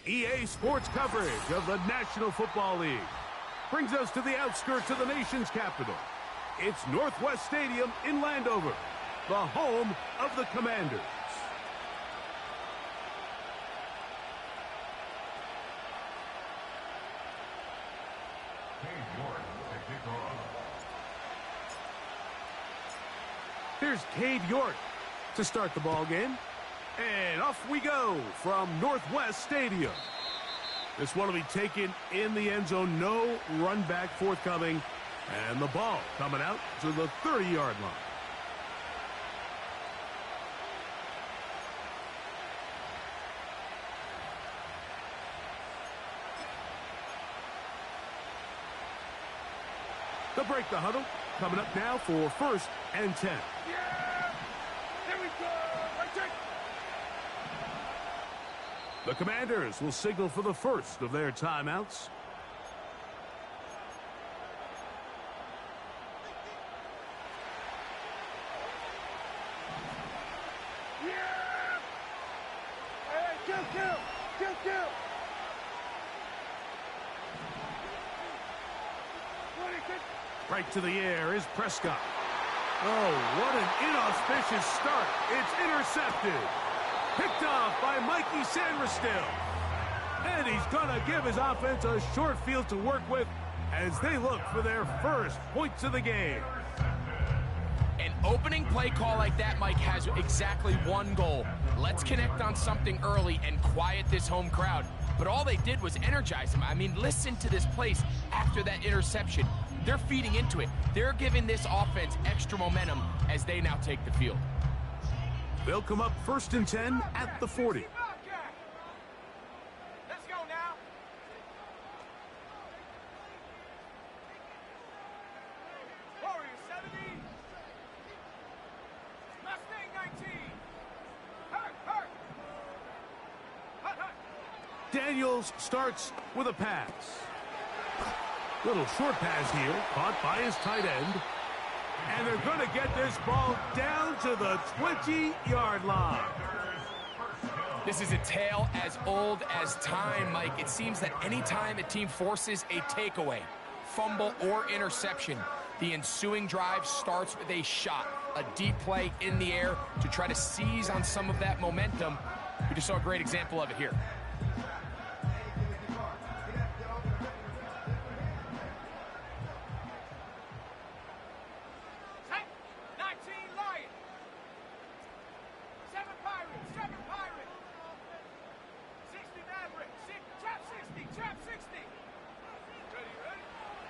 EA Sports coverage of the National Football League brings us to the outskirts of the nation's capital. It's Northwest Stadium in Landover, the home of the Commanders. Here's Cade York to start the ball game. And off we go from Northwest Stadium. This one will be taken in the end zone. No run back forthcoming. And the ball coming out to the 30-yard line. They'll break the huddle. Coming up now for 1st and 10. Yeah! Here we go! The Commanders will signal for the first of their timeouts. Yeah! Hey, kill! Right to the air is Prescott. Oh, what an inauspicious start. It's intercepted. Picked off by Mikey Sanders-Still. And he's going to give his offense a short field to work with as they look for their first points of the game. An opening play call like that, Mike, has exactly one goal. Let's connect on something early and quiet this home crowd. But all they did was energize them. I mean, listen to this place after that interception. They're feeding into it. They're giving this offense extra momentum as they now take the field. They'll come up 1st and 10 at the 40. Let's go now. Warrior 70. Mustang 19. Hurt. Daniels starts with a pass. Little short pass here, caught by his tight end. And they're going to get this ball down to the 20-yard line. This is a tale as old as time, Mike. It seems that anytime a team forces a takeaway, fumble, or interception, the ensuing drive starts with a shot, a deep play in the air to try to seize on some of that momentum. We just saw a great example of it here.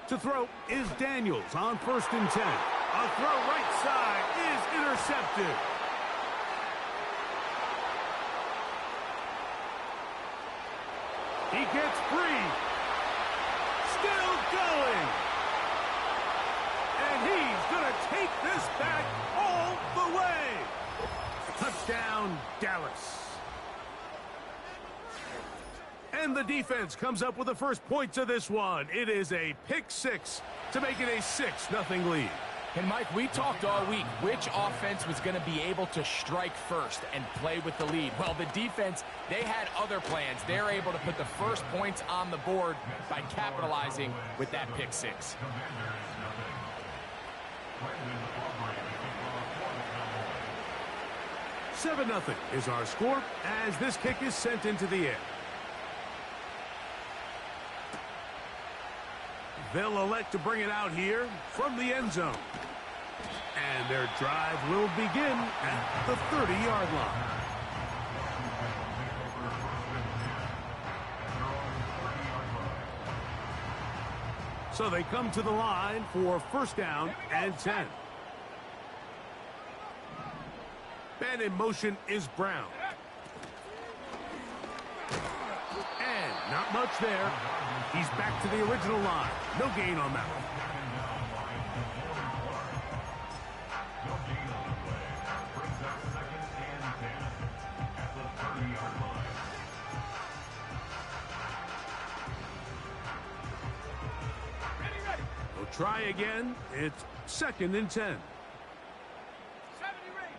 To throw is Daniels on 1st and 10. A throw right side is intercepted. He gets free. Still going. And he's going to take this back all the way. Touchdown, Dallas. And the defense comes up with the first points of this one. It is a pick 6 to make it a 6-0 lead. And, Mike, we talked all week which offense was going to be able to strike first and play with the lead. Well, the defense, they had other plans. They're able to put the first points on the board by capitalizing with that pick 6. $7-0 is our score as this kick is sent into the air. They'll elect to bring it out here from the end zone. And their drive will begin at the 30-yard line. So they come to the line for 1st down and 10. And in motion is Brown. And not much there. He's back to the original line. No gain on that one. We'll try again. It's 2nd and 10. 70 range.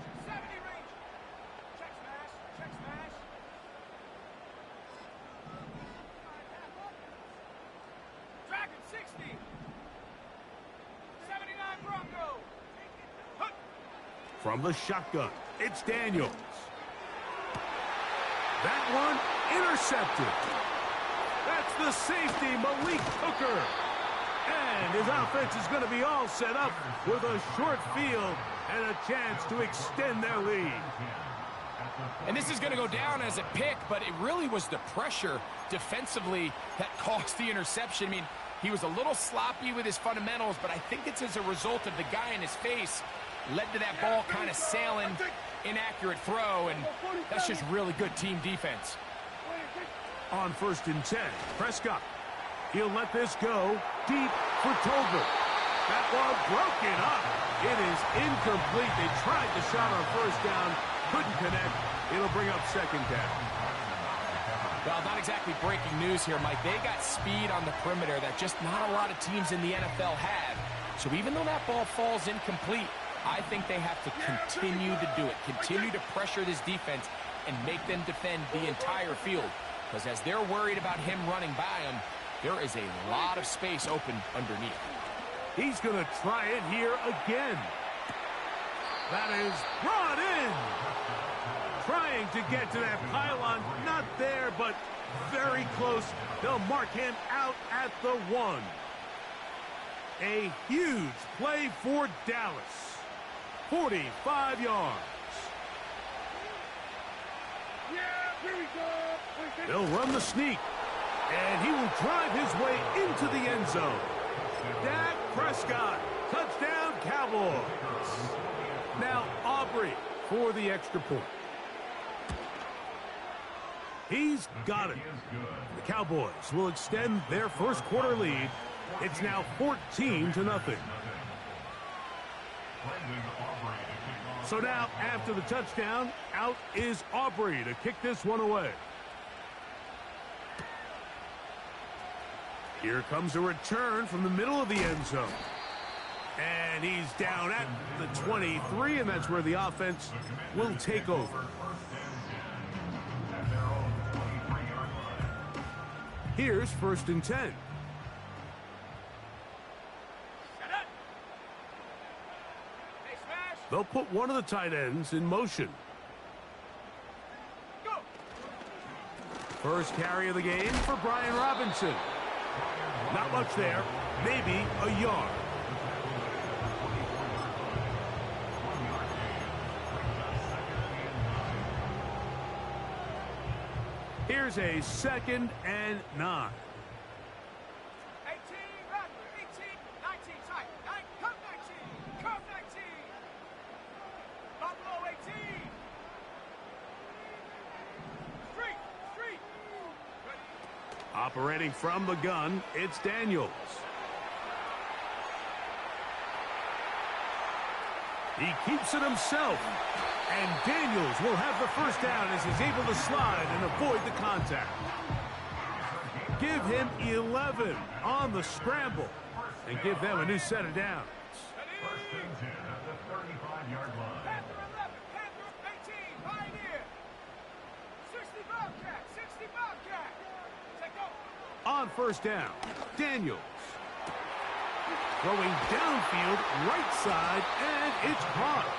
Check smash. From the shotgun, it's Daniels. That one intercepted. That's the safety, Malik Hooker. And his offense is going to be all set up with a short field and a chance to extend their lead. And this is going to go down as a pick, but it really was the pressure defensively that caused the interception. I mean, he was a little sloppy with his fundamentals, but I think it's as a result of the guy in his face led to that ball kind of sailing, inaccurate throw, and that's just really good team defense. On 1st and 10, Prescott. He'll let this go deep for Tolbert. That ball broken up. It is incomplete. They tried the shot on 1st down, couldn't connect. It'll bring up 2nd down. Well, not exactly breaking news here, Mike. They got speed on the perimeter that just not a lot of teams in the NFL have. So even though that ball falls incomplete, I think they have to continue to do it, continue to pressure this defense and make them defend the entire field. Because as they're worried about him running by them, there is a lot of space open underneath. He's going to try it here again. That is brought in. Trying to get to that pylon. Not there, but very close. They'll mark him out at the 1. A huge play for Dallas. 45 yards. Yeah, here we go. They'll run the sneak. And he will drive his way into the end zone. Dak Prescott. Touchdown, Cowboys. Now Aubrey for the extra point. He's got it. The Cowboys will extend their first quarter lead. It's now 14-0. So now, after the touchdown, out is Aubrey to kick this one away. Here comes a return from the middle of the end zone. And he's down at the 23, and that's where the offense will take over. Here's 1st and 10. Set up. Hey, smash. They'll put one of the tight ends in motion. Go. First carry of the game for Brian Robinson. Not much there, maybe a yard. Here's a 2nd and 9. 18, back. 18, 19, tight. 9, come 19. Come 19. Buffalo 18. Street. Operating from the gun, it's Daniels. He keeps it himself. And Daniels will have the 1st down as he's able to slide and avoid the contact. Give him 11 on the scramble and give them a new set of downs. Panther 11, Panther 18, Pioneer. 60 Bobcat, 60 Bobcat. Take go. On 1st down, Daniels. Throwing downfield, right side, and it's caught.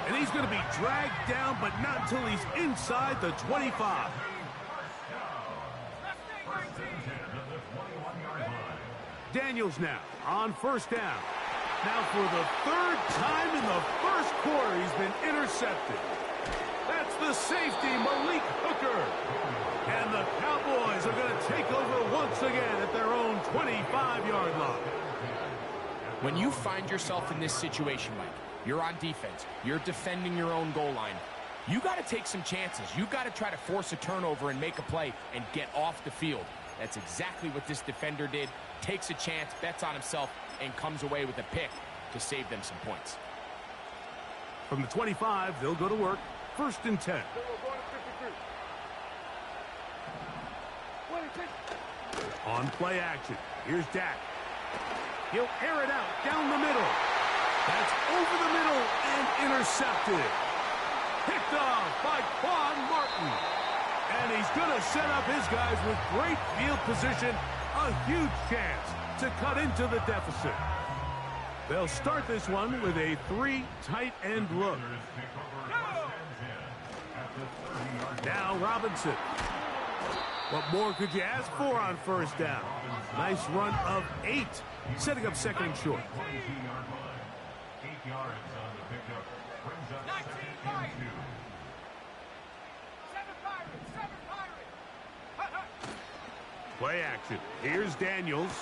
And he's going to be dragged down, but not until he's inside the 25. Daniels now on 1st down. Now for the 3rd time in the 1st quarter, he's been intercepted. That's the safety, Malik Hooker. And the Cowboys are going to take over once again at their own 25-yard line. When you find yourself in this situation, Mike, you're on defense, you're defending your own goal line, you got to take some chances. You got to try to force a turnover and make a play and get off the field. That's exactly what this defender did. Takes a chance, bets on himself, and comes away with a pick to save them some points. From the 25, they'll go to work. 1st and 10. On play action, here's Dak. He'll air it out down the middle. That's over the middle and intercepted. Picked off by Quan Martin. And he's going to set up his guys with great field position. A huge chance to cut into the deficit. They'll start this one with a 3 tight end look. Now Robinson. What more could you ask for on first down? Nice run of 8, setting up second and short. 8 yards on the pickup. Brings up 19 Pirates. 7 Pirates. Play action. Here's Daniels.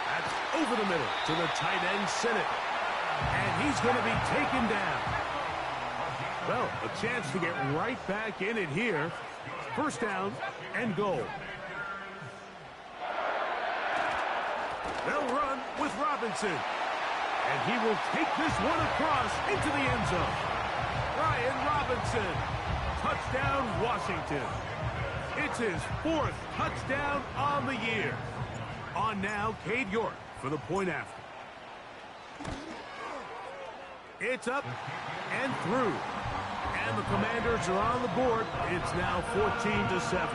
That's over the middle to the tight end Sinnott. And he's going to be taken down. Well, a chance to get right back in it here. First down and goal. They'll run with Robinson. And he will take this one across into the end zone. Brian Robinson. Touchdown, Washington. It's his 4th touchdown on the year. On now, Cade York for the point after. It's up and through. And the Commanders are on the board. It's now 14-7.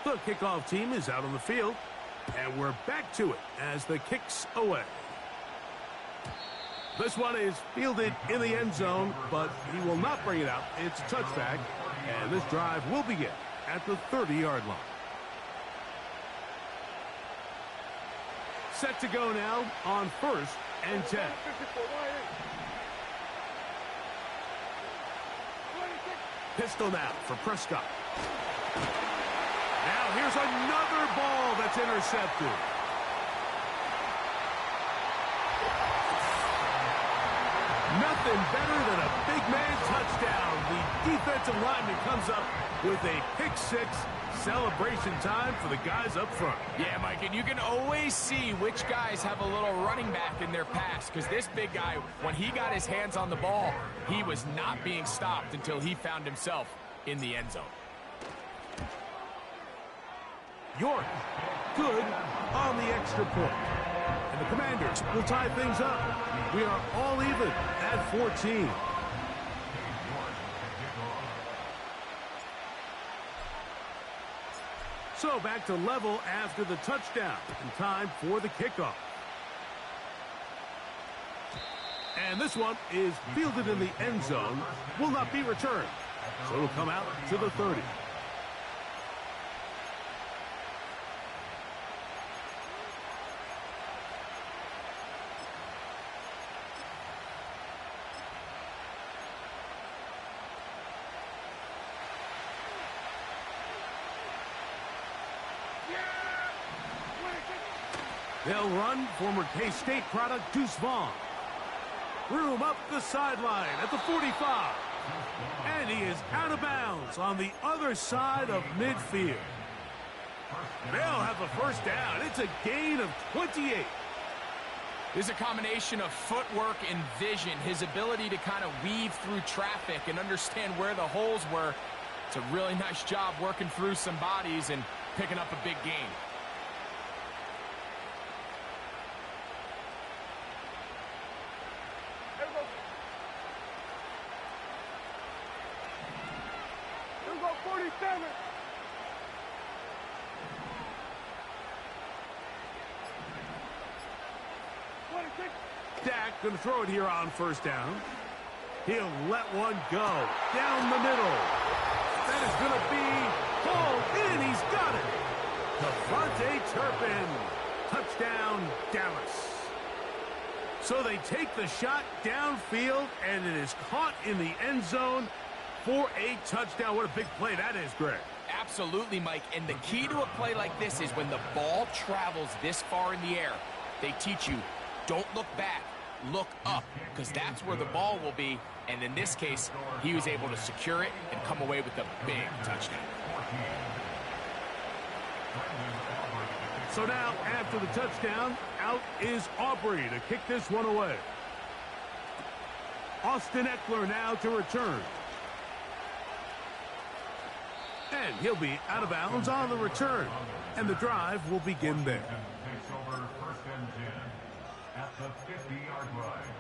The kickoff team is out on the field. And we're back to it as the kick's away. This one is fielded in the end zone, but he will not bring it out. It's a touchback, and this drive will begin at the 30-yard line. Set to go now on 1st and 10. Pistol now for Prescott. Now here's another ball that's intercepted. Nothing better than a big man touchdown. The defensive lineman comes up with a pick-6. Celebration time for the guys up front. Yeah, Mike, and you can always see which guys have a little running back in their pass, because this big guy, when he got his hands on the ball, he was not being stopped until he found himself in the end zone. York, good on the extra point. And the Commanders will tie things up. We are all even at 14. So back to level after the touchdown, and time for the kickoff. And this one is fielded in the end zone, will not be returned. So it'll come out to the 30. They'll run former K-State product Deuce Vaughn. Room up the sideline at the 45. And he is out of bounds on the other side of midfield. They'll have the first down. It's a gain of 28. There's a combination of footwork and vision, his ability to kind of weave through traffic and understand where the holes were. It's a really nice job working through some bodies and picking up a big gain. Dak going to throw it here on first down. He'll let one go down the middle. That is going to be hauled in. He's got it. Devontae Turpin. Touchdown, Dallas. So they take the shot downfield, and it is caught in the end zone for a touchdown. What a big play that is, Greg. Absolutely, Mike. And the key to a play like this is when the ball travels this far in the air, they teach you, don't look back, look up, because that's where the ball will be. And in this case, he was able to secure it and come away with a big touchdown. So now, after the touchdown, out is Aubrey to kick this one away. Austin Eckler now to return. And he'll be out of bounds on the return. And the drive will begin there. Takes over first and 10 at the 50-yard line.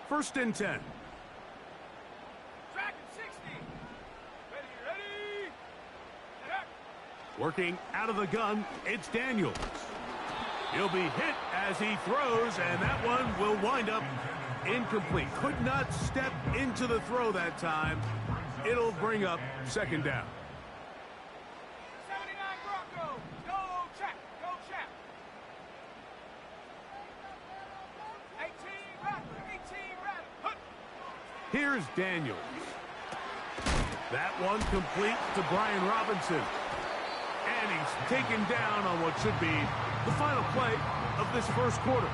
First and 10. Working out of the gun, it's Daniels. He'll be hit as he throws, and that one will wind up incomplete. Could not step into the throw that time. It'll bring up second down. 79 Broncos. Go check. Go check. 18 Rattler. 18 Rattler. Here's Daniels. That one complete to Brian Robinson. And he's taken down on what should be the final play of this first quarter.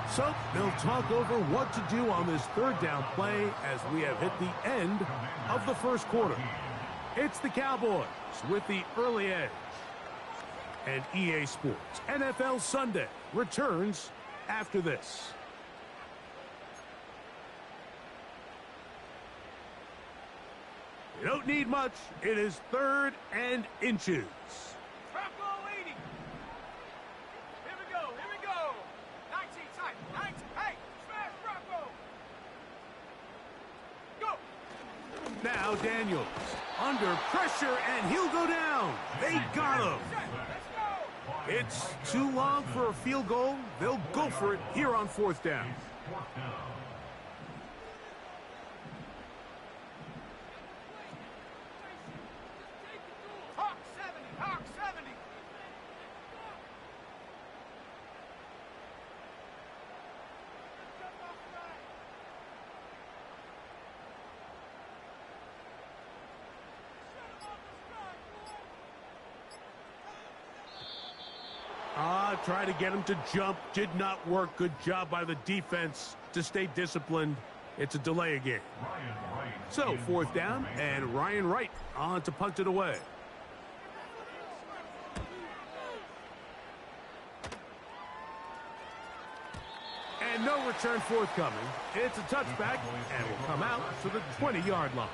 So they'll talk over what to do on this third down play as we have hit the end of the first quarter. It's the Cowboys with the early edge. And EA Sports NFL Sunday returns after this. You don't need much. It is 3rd and inches. Bronco leading. Here we go. Here we go. 19 tight. 19. Hey, smash Bronco. Go. Now Daniels under pressure, and he'll go down. They got him. Let's go. It's too long for a field goal. They'll go for it here on 4th down. Hawk 70. Hawk 70. Try to get him to jump. Did not work. Good job by the defense to stay disciplined. It's a delay game. So 4th down, and Ryan Wright on to punt it away. And no return forthcoming. It's a touchback, and will come out to the 20-yard line.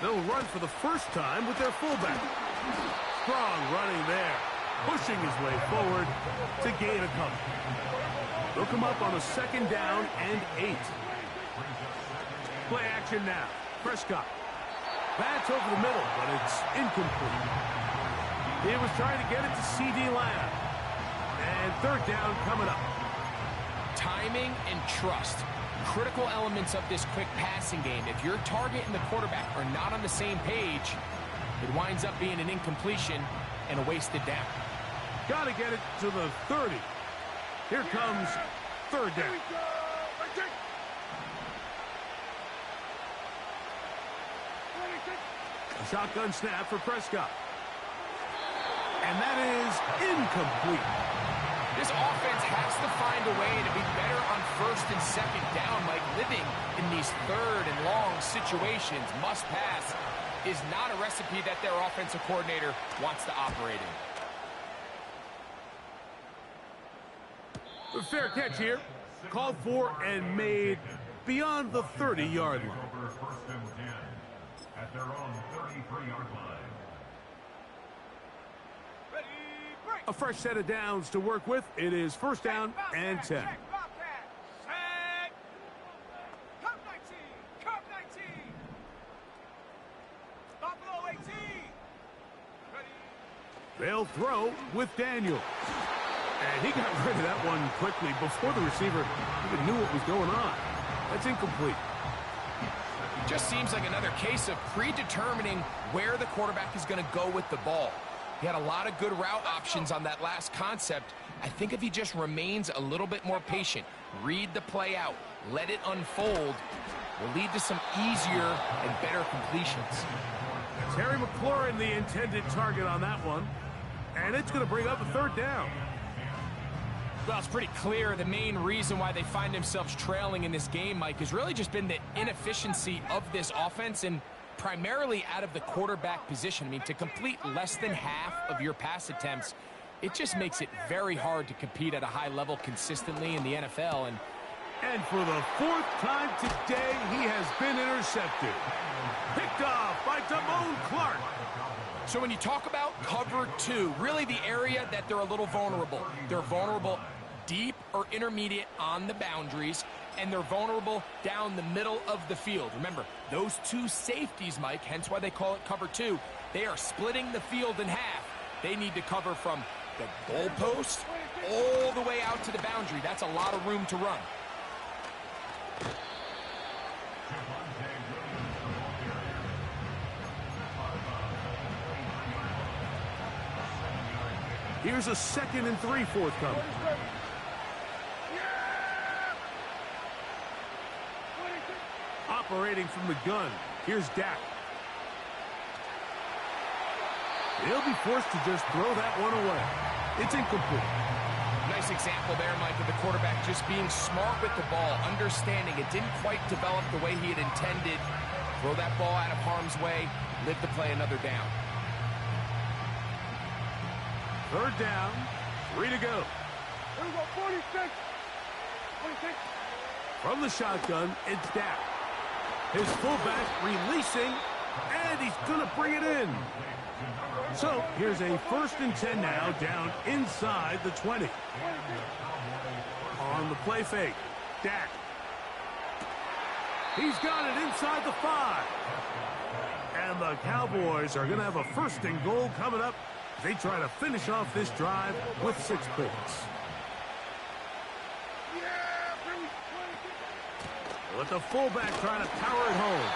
They'll run for the first time with their fullback. Strong running there, pushing his way forward to gain a couple. They'll come up on a 2nd down and 8. Play action now. Prescott. That's over the middle, but it's incomplete. He was trying to get it to C.D. Lamb. And 3rd down coming up. Timing and trust. Critical elements of this quick passing game. If your target and the quarterback are not on the same page, it winds up being an incompletion and a wasted down. Got to get it to the 30. Here comes 3rd down. A shotgun snap for Prescott. And that is incomplete. This offense has to find a way to be better on 1st and 2nd down. Like living in these 3rd and long situations, must pass, is not a recipe that their offensive coordinator wants to operate in. A fair catch here. Called for and made beyond the 30-yard line. At their own 33-yard line. Ready, break. A fresh set of downs to work with. It is 1st down and 10. Check, Bobcat. Set. Cup 19. Cup 19. Buffalo 18. Ready. They'll throw with Daniels. And he got rid of that one quickly before the receiver even knew what was going on. That's incomplete. Just seems like another case of predetermining where the quarterback is going to go with the ball. He had a lot of good route options on that last concept. I think if he just remains a little bit more patient, read the play out, let it unfold, will lead to some easier and better completions. Terry McLaurin, the intended target on that one. And it's going to bring up a 3rd down. Well, it's pretty clear the main reason why they find themselves trailing in this game, Mike, has really just been the inefficiency of this offense and primarily out of the quarterback position. I mean, to complete less than half of your pass attempts, it just makes it very hard to compete at a high level consistently in the NFL. And for the 4th time today, he has been intercepted. Picked off by Damone Clark. So when you talk about cover two, really the area that they're a little vulnerable. They're vulnerable deep or intermediate on the boundaries, and they're vulnerable down the middle of the field. Remember, those two safeties, Mike, hence why they call it cover two, they are splitting the field in half. They need to cover from the goalpost all the way out to the boundary. That's a lot of room to run. Here's a 2nd and 3 forthcoming. Operating from the gun, here's Dak. He'll be forced to just throw that one away. It's incomplete. Nice example there, Mike, of the quarterback just being smart with the ball, understanding it didn't quite develop the way he had intended. Throw that ball out of harm's way, live to play another down. 3rd down, 3 to go. Here we go, 46. 46. From the shotgun, it's Dak. His fullback releasing, and he's going to bring it in. So here's a 1st and 10 now, down inside the 20. On the play fake, Dak. He's got it inside the 5. And the Cowboys are going to have a 1st and goal coming up. They try to finish off this drive with 6 points. With the fullback trying to power it home.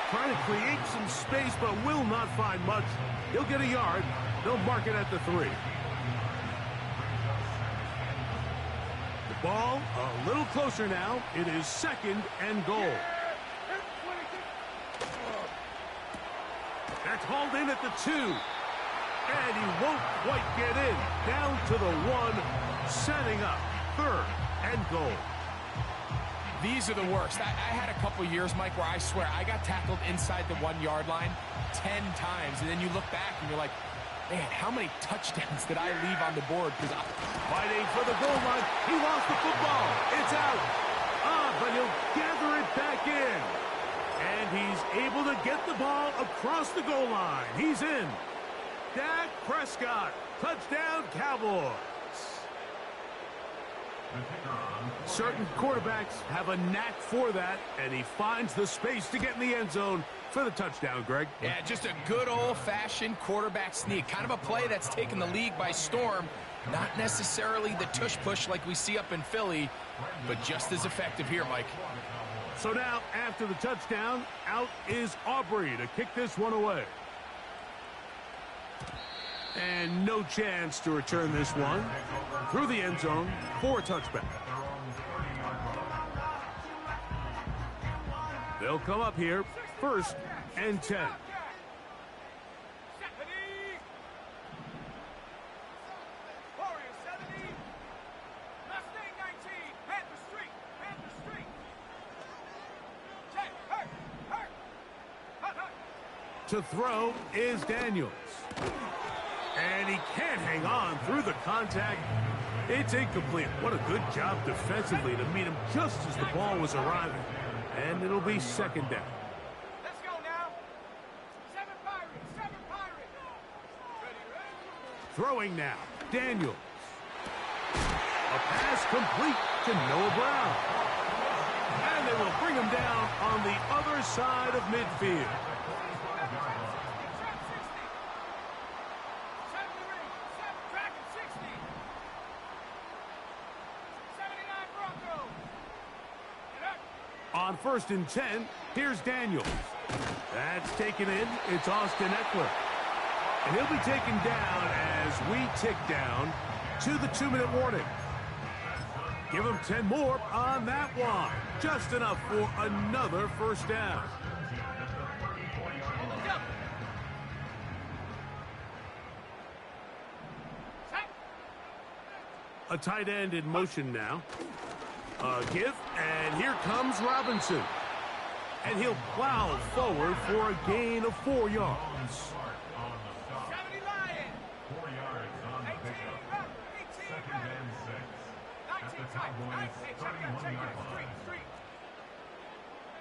Trying to create some space, but will not find much. He'll get a yard. They'll mark it at the 3. The ball a little closer now. It is 2nd and goal. That's hauled in at the 2. And he won't quite get in. Down to the 1, setting up 3rd and goal. These are the worst. I had a couple years, Mike, where I swear I got tackled inside the 1-yard line 10 times, and then you look back and you're like, man, how many touchdowns did I leave on the board? Fighting for the goal line. He lost the football. It's out. But he'll gather it back in. And he's able to get the ball across the goal line. He's in. Dak Prescott, touchdown Cowboys. Certain quarterbacks have a knack for that, and he finds the space to get in the end zone for the touchdown, Greg. Yeah, just a good old-fashioned quarterback sneak. Kind of a play that's taken the league by storm. Not necessarily the tush-push like we see up in Philly, but just as effective here, Mike. So now, after the touchdown, out is Aubrey to kick this one away. And no chance to return this one through the end zone for a touchback. They'll come up here, 1st and 10. To throw is Daniels. And he can't hang on through the contact. It's incomplete. What a good job defensively to meet him just as the ball was arriving. And it'll be 2nd down. Let's go now. 7 Pirates. Ready. Throwing now, Daniels. A pass complete to Noah Brown. And they will bring him down on the other side of midfield. On 1st and 10, here's Daniels. That's taken in. It's Austin Eckler. And he'll be taken down as we tick down to the 2-minute warning. Give him 10 more on that one. Just enough for another 1st down. A tight end in motion now. A give, and here comes Robinson. And he'll plow forward for a gain of 4 yards. 70 Lion. 4 yards on the pickup. 18 and 6. 19 tight. Nice. Hey, check it. Street.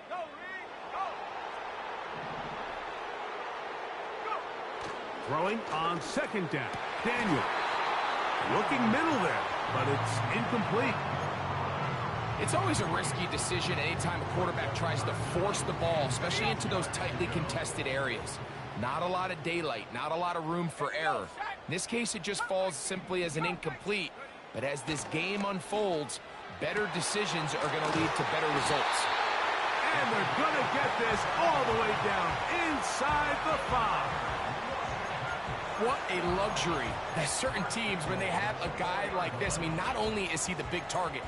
Go, Reed. Go. Throwing on second down. Daniel. Looking middle there, but it's incomplete. It's always a risky decision anytime a quarterback tries to force the ball, especially into those tightly contested areas. Not a lot of daylight, not a lot of room for error. In this case, it just falls simply as an incomplete. But as this game unfolds, better decisions are going to lead to better results. And they're going to get this all the way down inside the 5. What a luxury that certain teams, when they have a guy like this, I mean, not only is he the big target,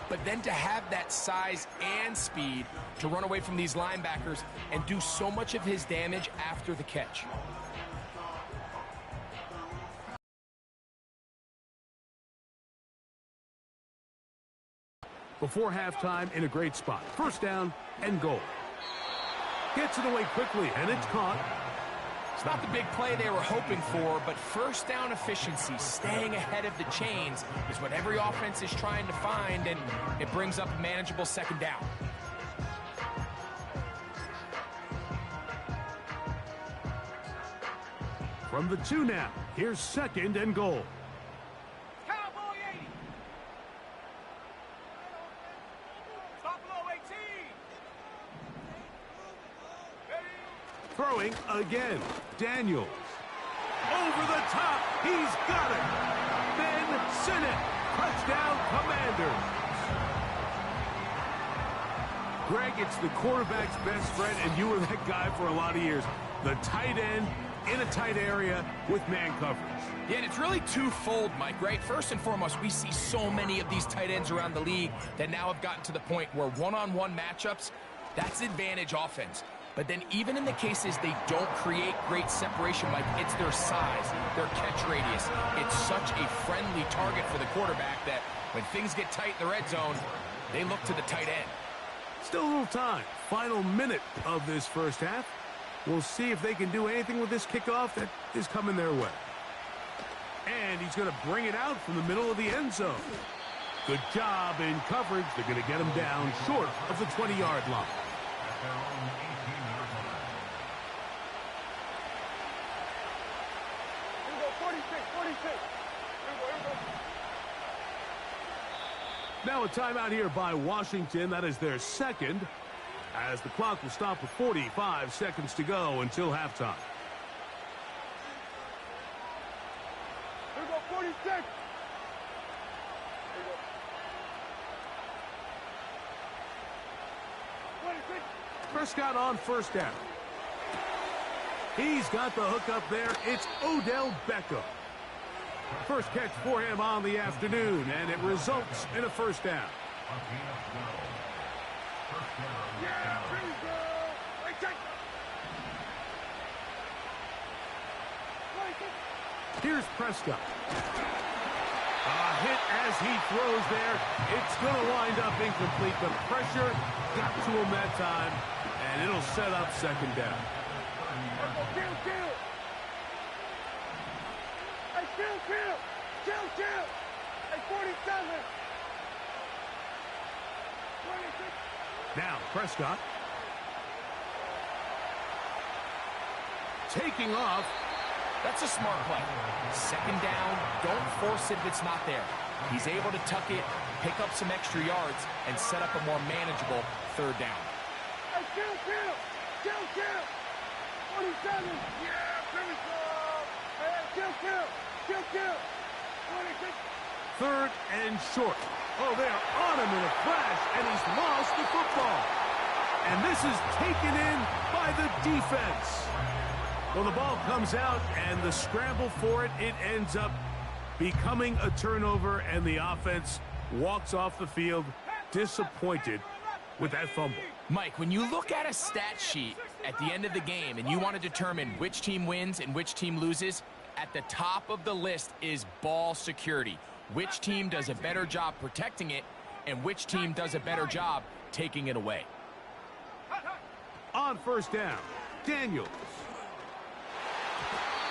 but then to have that size and speed to run away from these linebackers and do so much of his damage after the catch. Before halftime, in a great spot. First down and goal. Gets it away quickly, and it's caught. It's not the big play they were hoping for, but first down efficiency, staying ahead of the chains, is what every offense is trying to find, and it brings up a manageable second down. From the 2 now, here's second and goal. Cowboy 80. Stop below 18. Throwing again. Daniels. Over the top. He's got it. Ben Sinnott. Touchdown, Commanders. Greg, it's the quarterback's best friend, and you were that guy for a lot of years. The tight end in a tight area with man coverage. Yeah, and it's really twofold, Mike, right? First and foremost, we see so many of these tight ends around the league that now have gotten to the point where one-on-one matchups, that's advantage offense. But then even in the cases they don't create great separation, Mike, it's their size, their catch radius. It's such a friendly target for the quarterback that when things get tight in the red zone, they look to the tight end. Still a little time. Final minute of this first half. We'll see if they can do anything with this kickoff that is coming their way. And he's going to bring it out from the middle of the end zone. Good job in coverage. They're going to get him down short of the 20-yard line. At their own 18-yard line. Here we go, 46, 46. Here we go. Now a timeout here by Washington. That is their second, as the clock will stop with 45 seconds to go until halftime. Here we go, 46. Here we go. 26. Prescott on first down. He's got the hook up there. It's Odell Beckham. First catch for him on the afternoon, and it results in a first down. Yeah, here we go. Wait, check. 26. Here's Prescott. A hit as he throws there. It's going to wind up incomplete. The pressure got to him that time, and it'll set up second down. Kill. Hey, kill. Hey, 47. 26. Now Prescott. Taking off. That's a smart play. Second down, don't force it if it's not there. He's able to tuck it, pick up some extra yards, and set up a more manageable third down. Hey, kill. 47. Yeah, here we go. Hey, kill. 26. Third and short. Oh, they are on him in a flash, and he's lost the football. And this is taken in by the defense. Well, the ball comes out, and the scramble for it, it ends up becoming a turnover, and the offense walks off the field disappointed with that fumble. Mike, when you look at a stat sheet at the end of the game and you want to determine which team wins and which team loses, at the top of the list is ball security. Which team does a better job protecting it, and which team does a better job taking it away. On first down, Daniels.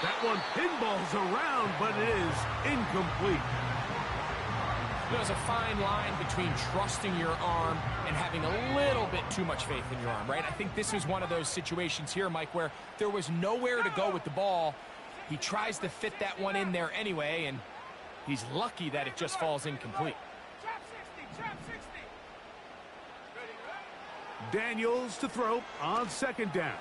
That one pinballs around, but it is incomplete. There's a fine line between trusting your arm and having a little bit too much faith in your arm, right? I think this is one of those situations here, Mike, where there was nowhere to go with the ball, He tries to fit that one in there anyway, and he's lucky that it just falls incomplete. Daniels to throw on second down.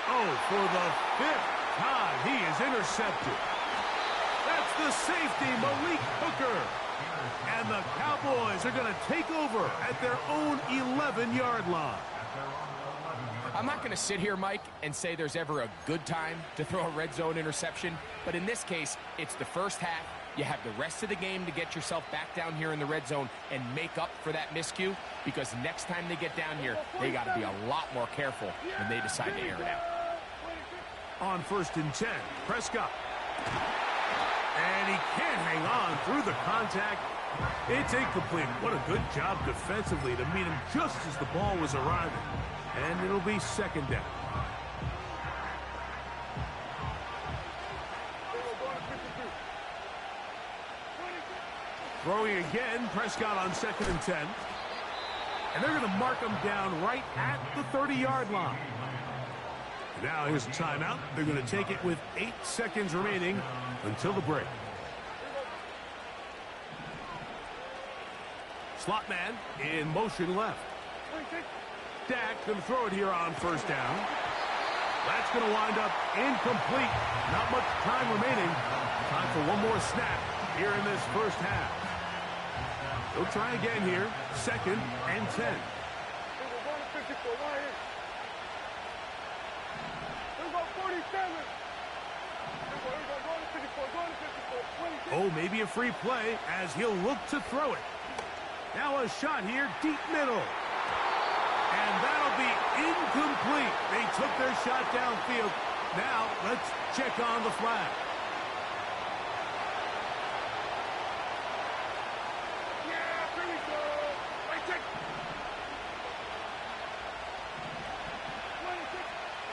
Oh, for the 5th time, he is intercepted. That's the safety, Malik Hooker. And the Cowboys are going to take over at their own 11-yard line. I'm not going to sit here, Mike, and say there's ever a good time to throw a red zone interception, but in this case, it's the first half. You have the rest of the game to get yourself back down here in the red zone and make up for that miscue, because next time they get down here, they got to be a lot more careful when they decide to air it out. On 1st and 10, Prescott. And he can't hang on through the contact. It's incomplete. What a good job defensively to meet him just as the ball was arriving. And it'll be second down. Throwing again, Prescott on 2nd and 10. And they're going to mark him down right at the 30-yard line. Now here's a timeout. They're going to take it with 8 seconds remaining until the break. Slot man in motion left. Dak going to throw it here on 1st down. That's going to wind up incomplete. Not much time remaining. Time for one more snap here in this first half. They'll try again here. 2nd and 10. Oh, maybe a free play as he'll look to throw it. Now a shot here, deep middle. And that'll be incomplete. They took their shot downfield. Now let's check on the flag.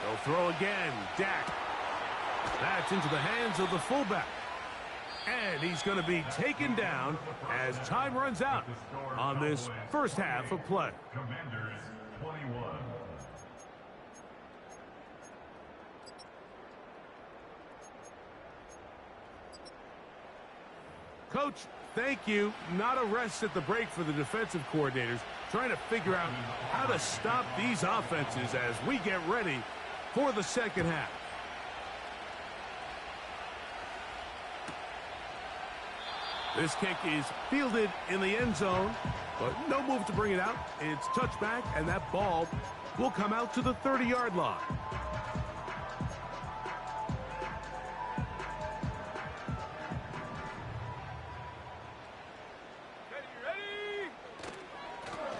They'll throw again. Dak. That's into the hands of the fullback. And he's going to be taken down as time runs out on this first half of play. Commanders 21. Coach, thank you. Not a rest at the break for the defensive coordinators, trying to figure out how to stop these offenses as we get ready for the second half. This kick is fielded in the end zone, but no move to bring it out. It's touchback, and that ball will come out to the 30-yard line.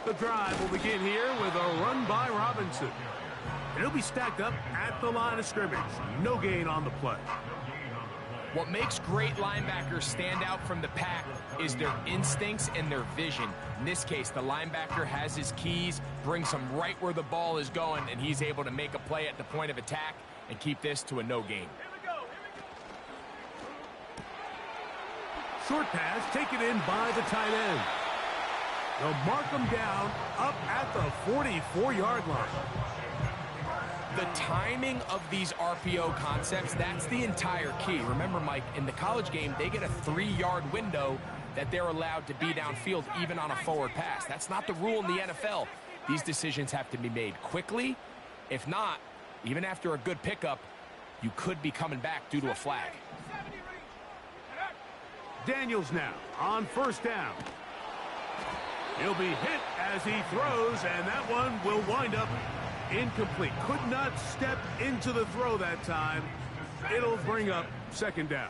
The drive will begin here with a run by Robinson. And he'll be stacked up at the line of scrimmage. No gain on the play. What makes great linebackers stand out from the pack is their instincts and their vision. In this case, the linebacker has his keys, brings him right where the ball is going, and he's able to make a play at the point of attack and keep this to a no gain. Short pass taken in by the tight end. They'll mark him down up at the 44-yard line. The timing of these RPO concepts, that's the entire key. Remember, Mike, in the college game, they get a 3-yard window that they're allowed to be downfield even on a forward pass. That's not the rule in the NFL. These decisions have to be made quickly. If not, even after a good pickup, you could be coming back due to a flag. Daniels now on 1st down. He'll be hit as he throws, and that one will wind up incomplete. Could not step into the throw that time. It'll bring up 2nd down.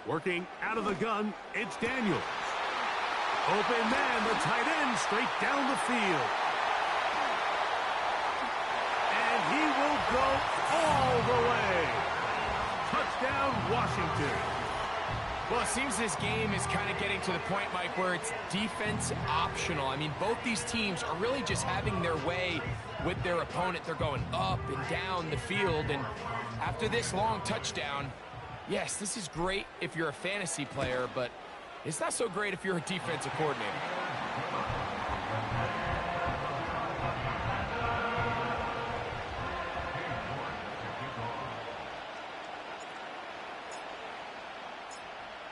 Working out of the gun, it's Daniels. Open man, the tight end, straight down the field. And he will go all the way. Touchdown, Washington. Well, it seems this game is kind of getting to the point, Mike, where it's defense optional. I mean, both these teams are really just having their way with their opponent. They're going up and down the field, and after this long touchdown, yes, this is great if you're a fantasy player, but it's not so great if you're a defensive coordinator.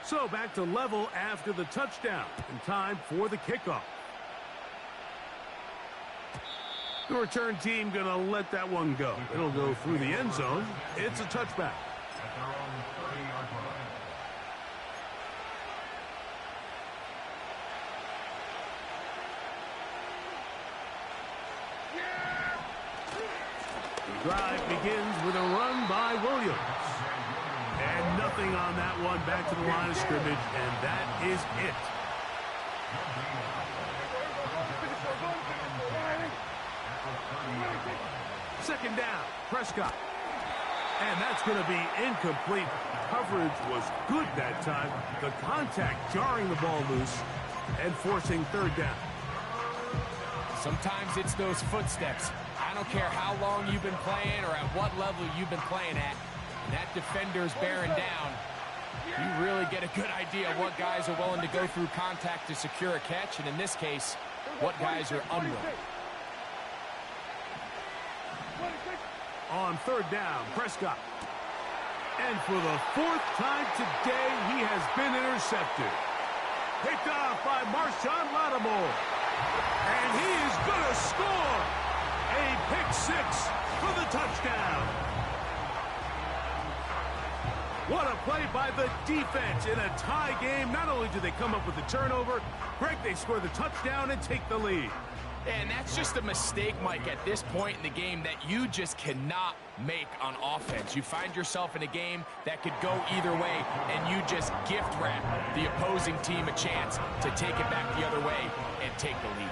So back to level after the touchdown, and time for the kickoff. The return team going to let that one go. It'll go through the end zone. It's a touchback. At their own 30-yard line. The drive begins with a run by Williams. And nothing on that one, back to the line of scrimmage, and that is it. Second down, Prescott. And that's going to be incomplete. Coverage was good that time. The contact jarring the ball loose and forcing third down. Sometimes it's those footsteps. I don't care how long you've been playing or at what level you've been playing at. That defender's bearing down. You really get a good idea of what guys are willing to go through contact to secure a catch, and in this case, what guys are unwilling. On third down, Prescott. And for the fourth time today, he has been intercepted. Picked off by Marshawn Lattimore. And he is going to score. A pick six for the touchdown. What a play by the defense in a tie game. Not only do they come up with the turnover, Greg, they score the touchdown and take the lead. And that's just a mistake, Mike, at this point in the game that you just cannot make on offense. You find yourself in a game that could go either way, and you just gift wrap the opposing team a chance to take it back the other way and take the lead.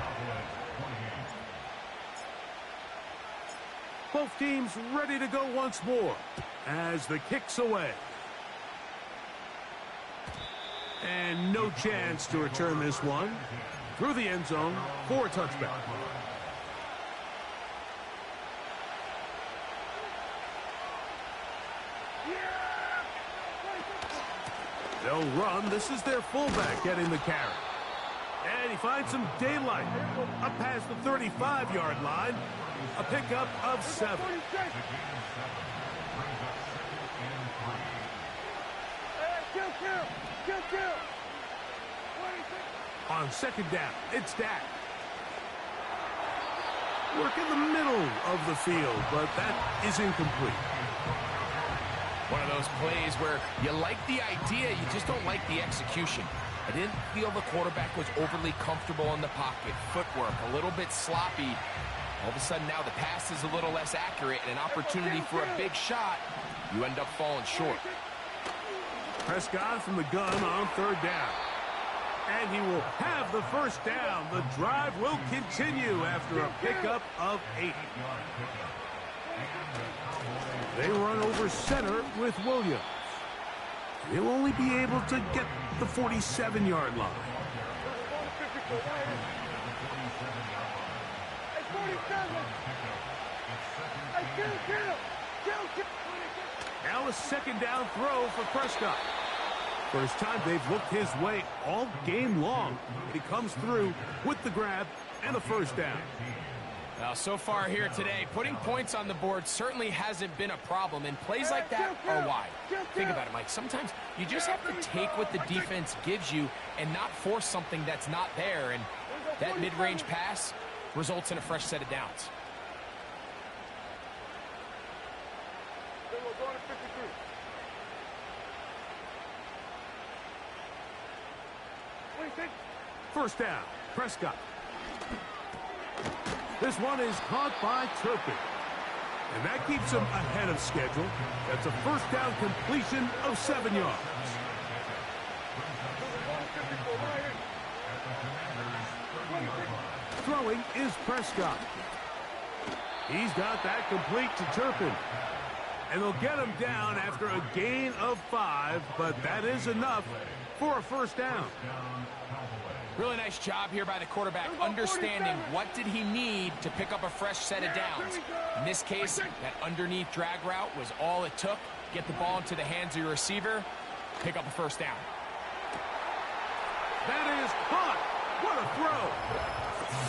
Both teams ready to go once more as the kick's away. And no chance to return this one. Through the end zone for a touchback. They'll run. This is their fullback getting the carry. And he finds some daylight. Up past the 35-yard line. A pickup of 7. On second down, it's Dak. Work in the middle of the field, but that is incomplete. One of those plays where you like the idea, you just don't like the execution. I didn't feel the quarterback was overly comfortable in the pocket. Footwork, a little bit sloppy. All of a sudden now the pass is a little less accurate and an opportunity for a big shot. You end up falling short. Prescott from the gun on third down. And he will have the first down. The drive will continue after a pickup of 8. They run over center with Williams. He'll only be able to get the 47-yard line. Now a second down throw for Prescott. First time they've looked his way all game long. He comes through with the grab and a first down. Now, so far here today, putting points on the board certainly hasn't been a problem, and plays like that are why. Think about it, Mike. Sometimes you just have to take what the defense gives you and not force something that's not there, and that mid-range pass results in a fresh set of downs. First down, Prescott. This one is caught by Turpin. And that keeps him ahead of schedule. That's a first down completion of 7 yards. Throwing is Prescott. He's got that complete to Turpin. And they'll get him down after a gain of 5, but that is enough for a first down. Really nice job here by the quarterback, understanding what did he need to pick up a fresh set of downs. In this case, that underneath drag route was all it took. Get the ball into the hands of your receiver, pick up a first down. That is caught. What a throw.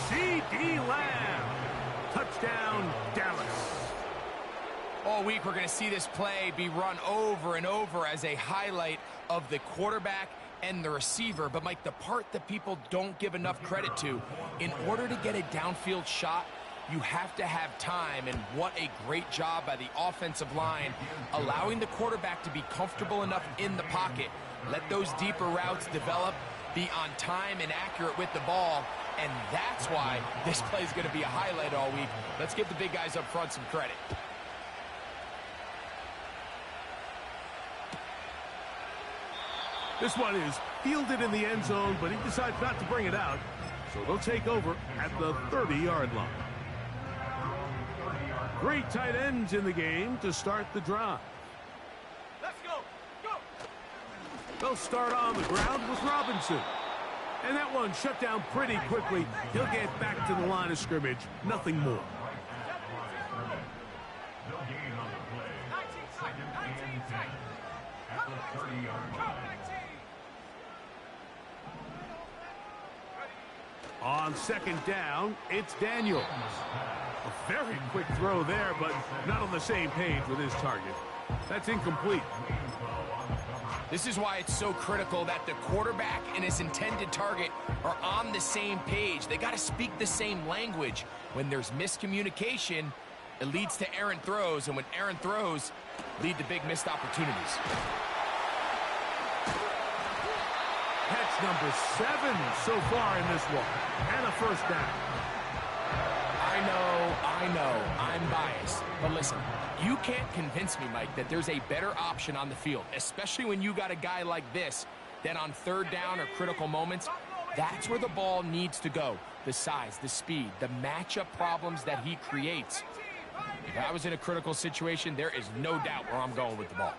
C.D. Lamb. Touchdown, Dallas. All week, we're going to see this play be run over and over as a highlight of the quarterback and the receiver. But, Mike, the part that people don't give enough credit to, in order to get a downfield shot, you have to have time, and what a great job by the offensive line, allowing the quarterback to be comfortable enough in the pocket, let those deeper routes develop, be on time and accurate with the ball, and that's why this play is going to be a highlight all week. Let's give the big guys up front some credit. This one is fielded in the end zone, but he decides not to bring it out. So they'll take over at the 30-yard line. 3 tight ends in the game to start the drive. Let's go. Go. They'll start on the ground with Robinson. And that one shut down pretty quickly. He'll get back to the line of scrimmage. Nothing more. They'll gain on the play. Second and 10 at the 30-yard line. On second down, it's Daniel. A very quick throw there, but not on the same page with his target. That's incomplete. This is why it's so critical that the quarterback and his intended target are on the same page. They got to speak the same language. When there's miscommunication, it leads to errant throws, and when errant throws lead to big missed opportunities. Catch number 7 so far in this one, and a first down. I know, I'm biased. But listen, you can't convince me, Mike, that there's a better option on the field, especially when you got a guy like this, that on third down or critical moments, that's where the ball needs to go. The size, the speed, the matchup problems that he creates. If I was in a critical situation, there is no doubt where I'm going with the ball.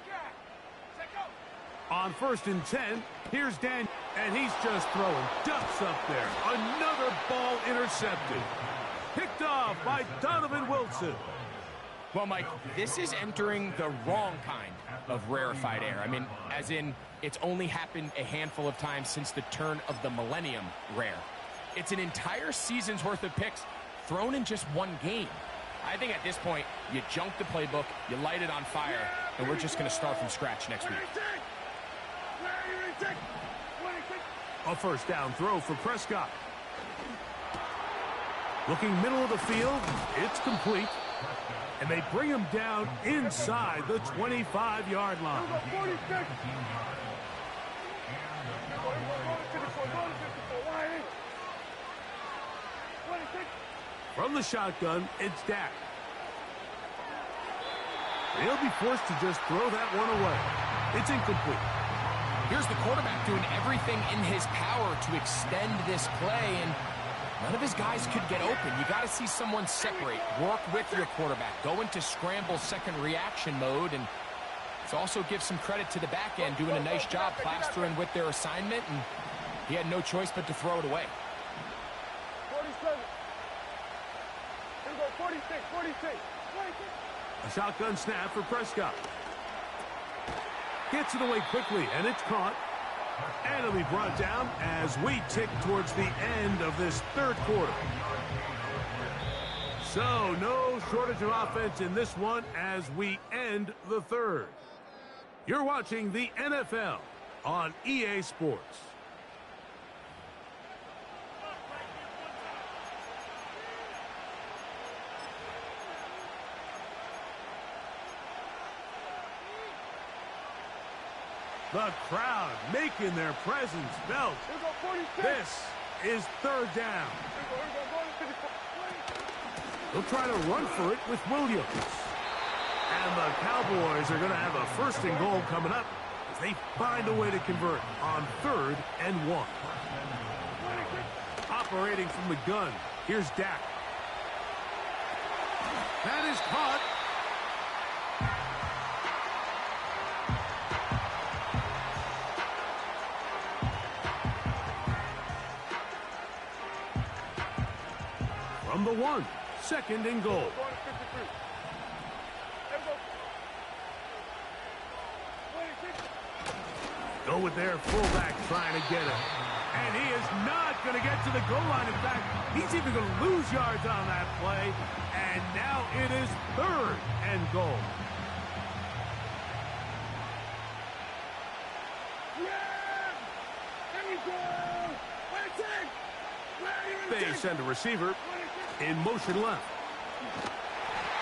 On 1st and 10, here's Dan, and he's just throwing ducks up there. Another ball intercepted. Picked off by Donovan Wilson. Well, Mike, this is entering the wrong kind of rarefied air. I mean, as in, it's only happened a handful of times since the turn of the millennium rare. It's an entire season's worth of picks thrown in just one game. I think at this point, you junk the playbook, you light it on fire, and we're just going to start from scratch next week. A first down throw for Prescott. Looking middle of the field, it's complete. And they bring him down inside the 25-yard line. From the shotgun, it's Dak. He'll be forced to just throw that one away. It's incomplete. Here's the quarterback doing everything in his power to extend this play, and none of his guys could get open. You got to see someone separate, work with your quarterback, go into scramble second reaction mode, and it's also give some credit to the back end doing a nice job plastering with their assignment, and he had no choice but to throw it away. 47. Here we go, 46, 46. A shotgun snap for Prescott. Gets it away quickly, and it's caught. And it'll be brought down as we tick towards the end of this third quarter. So, no shortage of offense in this one as we end the third. You're watching the NFL on EA Sports. The crowd making their presence felt. This is third down. They'll try to run for it with Williams. And the Cowboys are going to have a 1st and goal coming up as they find a way to convert on 3rd and 1. Operating from the gun, here's Dak. That is caught. From the 1, 2nd and goal. Go with their fullback trying to get him. And he is not going to get to the goal line. In fact, he's even going to lose yards on that play. And now it is 3rd and goal. They send a receiver in motion left.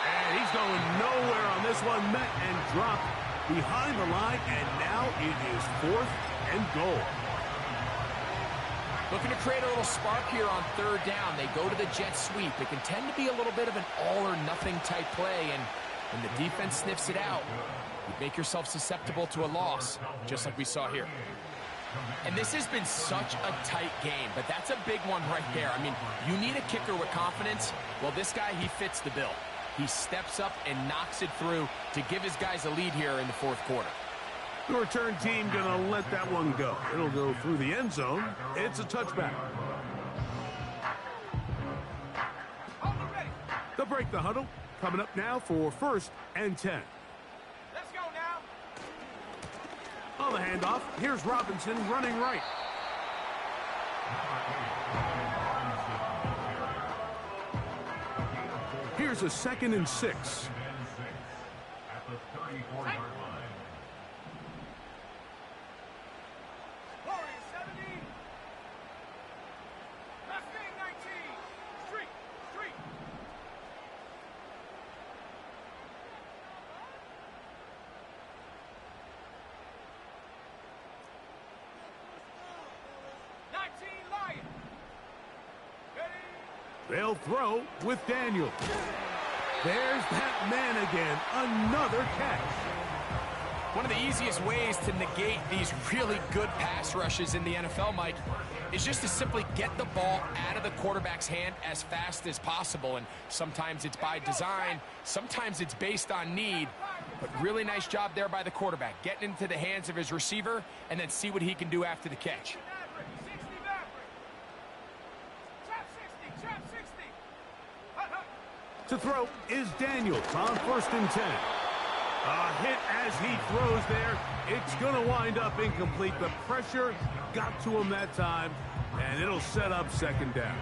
And he's going nowhere on this one. Met and dropped behind the line. And now it is 4th and goal. Looking to create a little spark here on 3rd down. They go to the jet sweep. It can tend to be a little bit of an all-or-nothing type play, and when the defense sniffs it out, you make yourself susceptible to a loss, just like we saw here. And this has been such a tight game, but that's a big one right there. I mean, you need a kicker with confidence. Well, this guy, he fits the bill. He steps up and knocks it through to give his guys a lead here in the 4th quarter. The return team going to let that one go. It'll go through the end zone. It's a touchback. They'll break the huddle. Coming up now for 1st and 10. Let's go now. On the handoff, here's Robinson running right. Here's a 2nd and 6. At the 34-yard line. Warriors 70. Mustang 19. Street. Street. Lion. Ready. They'll throw with Daniel. There's that man again. Another catch. One of the easiest ways to negate these really good pass rushes in the NFL, Mike, is just to simply get the ball out of the quarterback's hand as fast as possible. And sometimes it's by design, sometimes it's based on need. But really nice job there by the quarterback, getting into the hands of his receiver and then see what he can do after the catch. 60 Maverick. Trap 60. To throw is Daniels on 1st and 10. A hit as he throws there. It's going to wind up incomplete. The pressure got to him that time, and it'll set up 2nd down.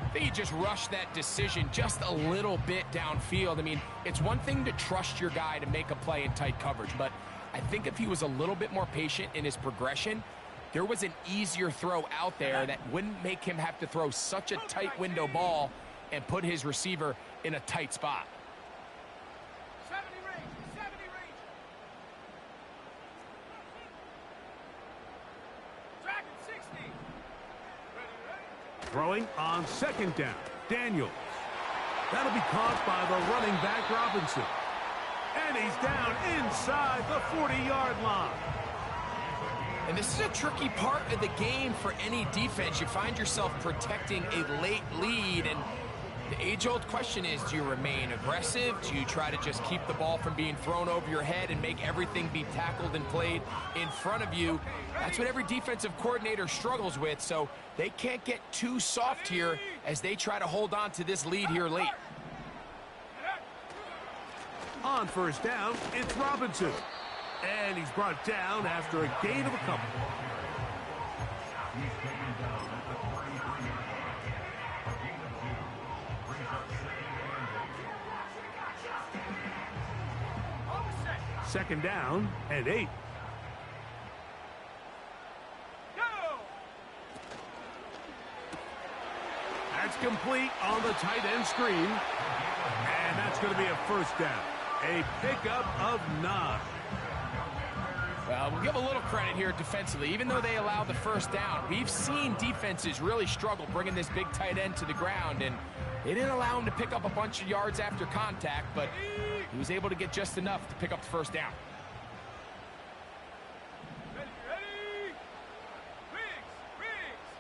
I think he just rushed that decision just a little bit downfield. I mean, it's one thing to trust your guy to make a play in tight coverage, but I think if he was a little bit more patient in his progression, there was an easier throw out there that wouldn't make him have to throw such a tight window ball and put his receiver in a tight spot. 70 range. Dragon 60. Ready. Throwing on 2nd down. Daniels. That'll be caught by the running back, Robinson. And he's down inside the 40-yard line. And this is a tricky part of the game for any defense. You find yourself protecting a late lead, and the age-old question is, do you remain aggressive? Do you try to just keep the ball from being thrown over your head and make everything be tackled and played in front of you? That's what every defensive coordinator struggles with, so they can't get too soft here as they try to hold on to this lead here late. On 1st down, it's Robinson. And he's brought down after a gain of a couple. He's taken down at the 43-yard line. A gain of 2. Brings up 2nd down and 8. Go. That's complete on the tight end screen. And that's going to be a 1st down. A pickup of 9. Well, we'll give a little credit here defensively. Even though they allowed the 1st down, we've seen defenses really struggle bringing this big tight end to the ground, and they didn't allow him to pick up a bunch of yards after contact, but he was able to get just enough to pick up the 1st down. Ready. Riggs.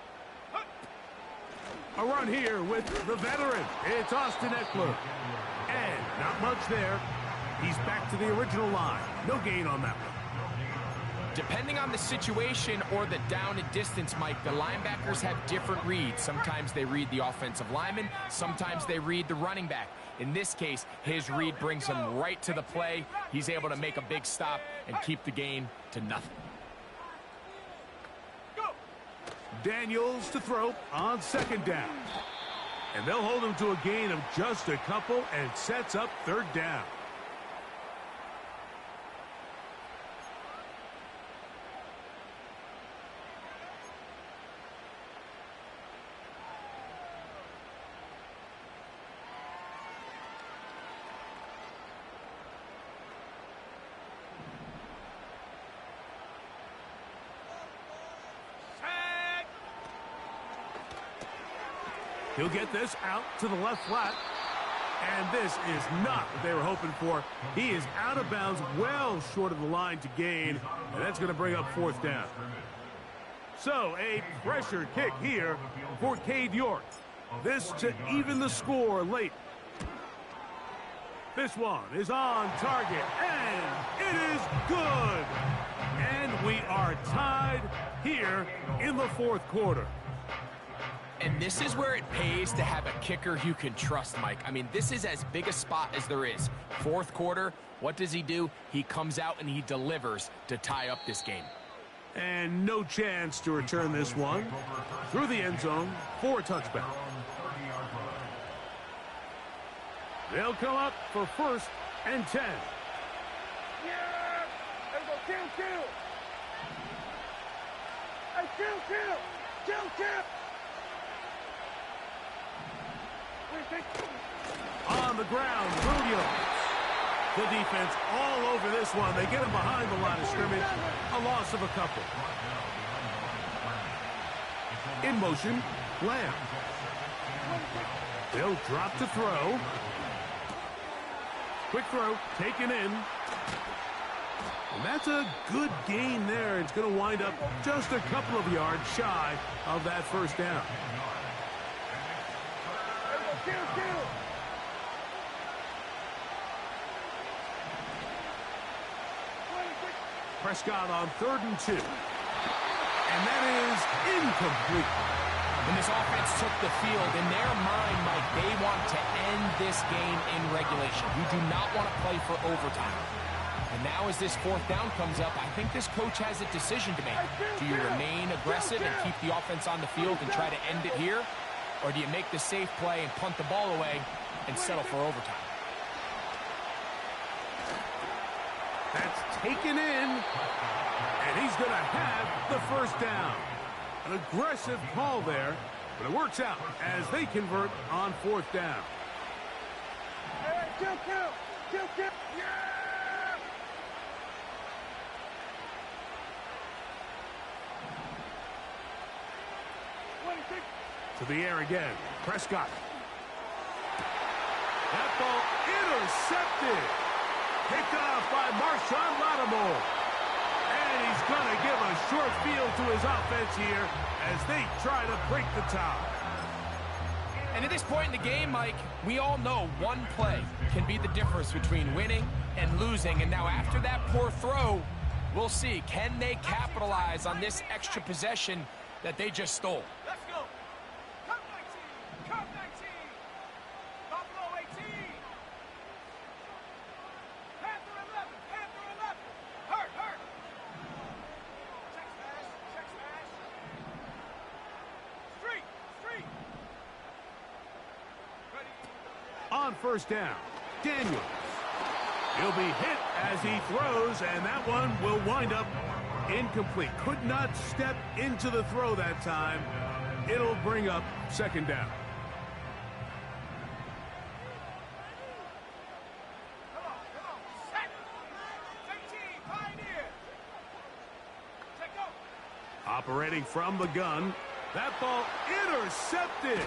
A run here with the veteran. It's Austin Eckler. And not much there. He's back to the original line. No gain on that one. Depending on the situation or the down and distance, Mike, the linebackers have different reads. Sometimes they read the offensive lineman. Sometimes they read the running back. In this case, his read brings him right to the play. He's able to make a big stop and keep the gain to nothing. Daniels to throw on second down. And they'll hold him to a gain of just a couple, and it sets up third down. He'll get this out to the left flat. And this is not what they were hoping for. He is out of bounds, well short of the line to gain. And that's going to bring up fourth down. So a pressure kick here for Cade York. This to even the score late. This one is on target, and it is good. And we are tied here in the fourth quarter. And this is where it pays to have a kicker you can trust, Mike. I mean, this is as big a spot as there is. Fourth quarter, what does he do? He comes out and he delivers to tie up this game. And no chance to return this one through the end zone for a touchback. They'll come up for first and 10. Yeah! Let's go, kill! Hey, kill! On the ground, Williams. The defense all over this one. They get him behind the line of scrimmage. A loss of a couple. In motion, Lamb. They'll drop to throw. Quick throw, taken in. And that's a good gain there. It's going to wind up just a couple of yards shy of that first down. Prescott on 3rd and 2. And that is incomplete. When this offense took the field, in their mind, Mike, they want to end this game in regulation. You do not want to play for overtime. And now as this fourth down comes up, I think this coach has a decision to make. Do you remain aggressive and keep the offense on the field and try to end it here? Or do you make the safe play and punt the ball away and settle for overtime? That's taken in, and he's going to have the first down. An aggressive call there, but it works out as they convert on fourth down. Hey, kill! Yeah! To the air again, Prescott. That ball intercepted. Picked off by Marshawn Lattimore. And he's going to give a short field to his offense here as they try to break the tie. And at this point in the game, Mike, we all know one play can be the difference between winning and losing. And now after that poor throw, we'll see. Can they capitalize on this extra possession that they just stole? Let's go! Come 19! Buffalo 18! Panther 11! Hurt! Check smash! Street! Ready? On first down, Daniels. He'll be hit as he throws, and that one will wind up incomplete. Could not step into the throw that time. It'll bring up second down. Come on! Set! 18! Pioneer! Check go! Operating from the gun. That ball intercepted.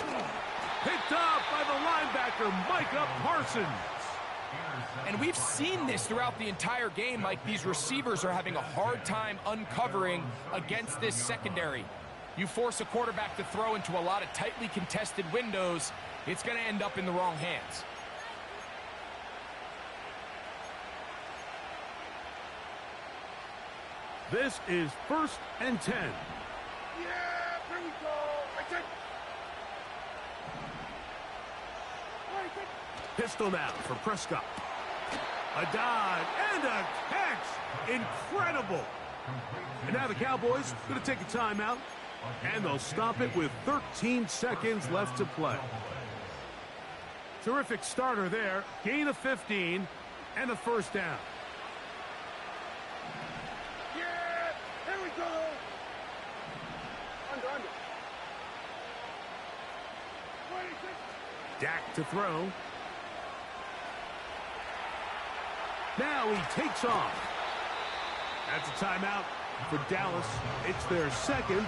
Picked off by the linebacker, Micah Parsons. And we've seen this throughout the entire game, Mike. These receivers are having a hard time uncovering against this secondary. You force a quarterback to throw into a lot of tightly contested windows, it's going to end up in the wrong hands. This is 1st and 10. Yeah! Here we go! Pistol now for Prescott. A dive and a catch. Incredible. And now the Cowboys going to take a timeout. And they'll stop it with 13 seconds left to play. Terrific starter there. Gain of 15 and a first down. Yeah, here we go. Under. 26. Dak to throw. Now he takes off. That's a timeout for Dallas. It's their second.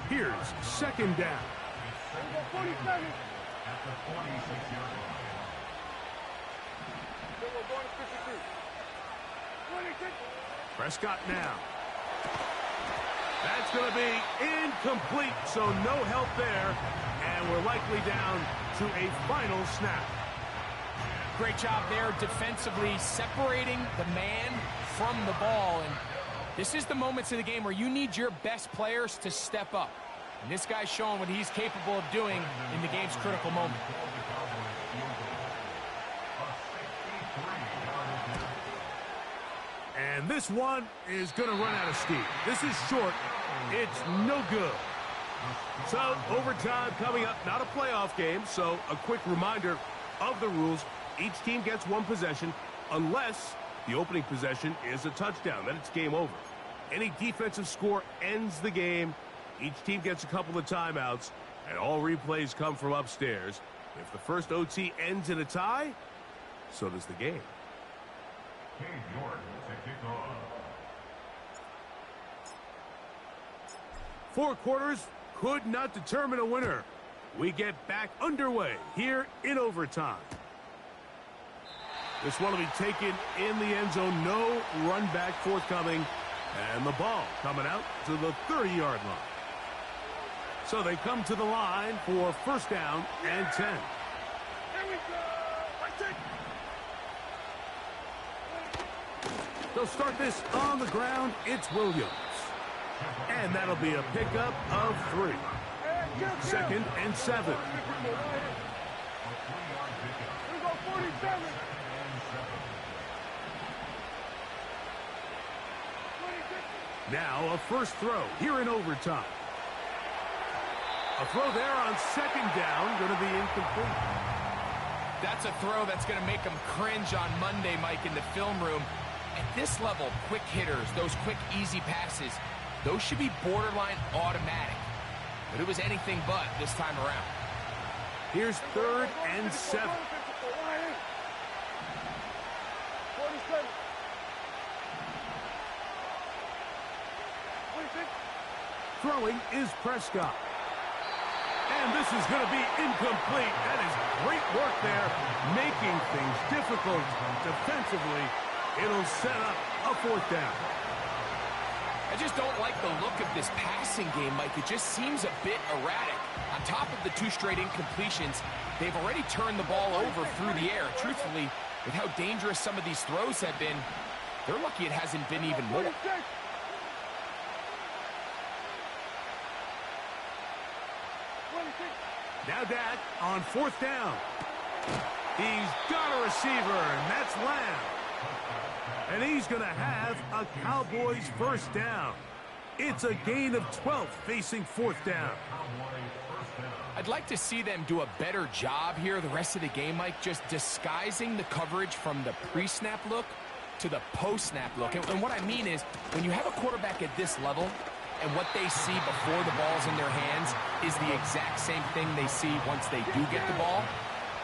Here's second down. 47. At the 46-yard line. Then we're going to 52. 26. Prescott now. That's going to be incomplete, so no help there. And we're likely down to a final snap. Great job there defensively, separating the man from the ball. And this is the moments of the game where you need your best players to step up. And this guy's showing what he's capable of doing in the game's critical moment. And this one is going to run out of steam. This is short. It's no good. So, overtime coming up. Not a playoff game, so a quick reminder of the rules. Each team gets one possession unless the opening possession is a touchdown. Then it's game over. Any defensive score ends the game. Each team gets a couple of timeouts, and all replays come from upstairs. If the first OT ends in a tie, so does the game. Cade York to kick off. 4 quarters could not determine a winner. We get back underway here in overtime. This one will be taken in the end zone. No run back forthcoming. And the ball coming out to the 30-yard line. So they come to the line for first down and 10. Here we go. Watch it. They'll start this on the ground. It's Williams. And that'll be a pickup of 3. Second and 7. Here we go, 47. 26. Now a first throw here in overtime. A throw there on second down, going to be incomplete. That's a throw that's going to make them cringe on Monday, Mike, in the film room. At this level, quick hitters, those quick, easy passes, those should be borderline automatic. But it was anything but this time around. Here's third and 7. 47. 26. Throwing is Prescott. And this is going to be incomplete. That is great work there, making things difficult defensively. It'll set up a fourth down. I just don't like the look of this passing game, Mike. It just seems a bit erratic. On top of the 2 straight incompletions, they've already turned the ball over through the air. Truthfully, with how dangerous some of these throws have been, they're lucky it hasn't been even more. 26. Now Dak on fourth down. He's got a receiver, and that's Lamb. And he's going to have a Cowboys first down. It's a gain of 12 facing fourth down. I'd like to see them do a better job here the rest of the game, Mike, just disguising the coverage from the pre-snap look to the post-snap look. And what I mean is, when you have a quarterback at this level, and what they see before the ball's in their hands is the exact same thing they see once they do get the ball,